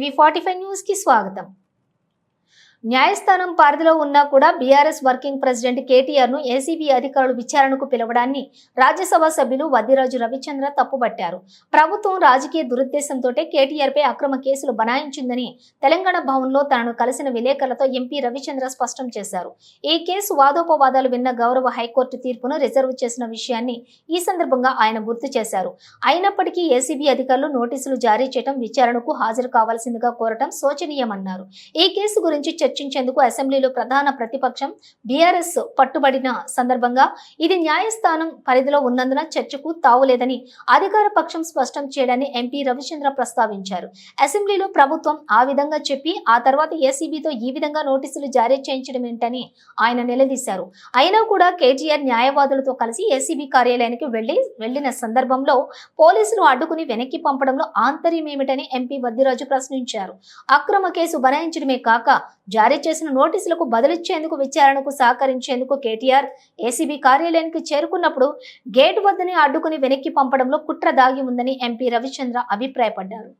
టీవీ45 news కి స్వాగతం। న్యాయస్థానం పరిధిలో ఉన్నా కూడా బీఆర్ఎస్ వర్కింగ్ ప్రెసిడెంట్ కేటీఆర్ ను ఏసీబీ అధికారులు విచారణకు పిలవడాన్ని రాజ్యసభ సభ్యులు వద్దిరాజు రవిచంద్ర తప్పుపట్టారు। ప్రభుత్వం రాజకీయ దురుద్దేశంతో కేటీఆర్ పై అక్రమ కేసులు బనాయించిందని తెలంగాణ భవన్లో తనను కలిసిన విలేకరులతో ఎంపీ రవిచంద్ర స్పష్టం చేశారు। ఈ కేసు వాదోపవాదాలు విన్న గౌరవ హైకోర్టు తీర్పును రిజర్వ్ చేసిన విషయాన్ని ఈ సందర్భంగా ఆయన గుర్తు చేశారు। అయినప్పటికీ ఏసీబీ అధికారులు నోటీసులు జారీ చేయడం, విచారణకు హాజరు కావాల్సిందిగా కోరటం శోచనీయమన్నారు। ఈ కేసు గురించి చర్చించేందుకు అసెంబ్లీలో ప్రధాన ప్రతిపక్షం బీఆర్ఎస్ పట్టుబడిన సందర్భంగా ఇది న్యాయస్థానం పరిధిలో ఉన్నందున చర్చకు తావులేదని అధికార పక్షం స్పష్టం చేయడాన్ని ఎంపీ రవిచంద్ర ప్రస్తావించారు। అసెంబ్లీలో ప్రభుత్వం ఆ విధంగా చెప్పి ఆ తర్వాత ఏసీబీతో ఈ విధంగా నోటీసులు జారీ చేయించడం ఏంటని ఆయన నిలదీశారు। అయినా కూడా కేటీఆర్ న్యాయవాదులతో కలిసి ఏసీబీ కార్యాలయానికి వెళ్లిన సందర్భంలో పోలీసులు అడ్డుకుని వెనక్కి పంపడంలో ఆంతర్యం ఏమిటని ఎంపీ వద్దిరాజు ప్రశ్నించారు। అక్రమ కేసు బనాయించడమే కాక జారీ చేసిన నోటీసులకు బదులిచ్చేందుకు విచారణకు సహకరించేందుకు కేటీఆర్ ఏసీబీ కార్యాలయానికి చేరుకున్నప్పుడు గేట్ వద్దనే అడ్డుకుని వెనక్కి పంపడంలో కుట్ర దాగి ఉందని ఎంపీ రవిచంద్ర అభిప్రాయపడ్డారు।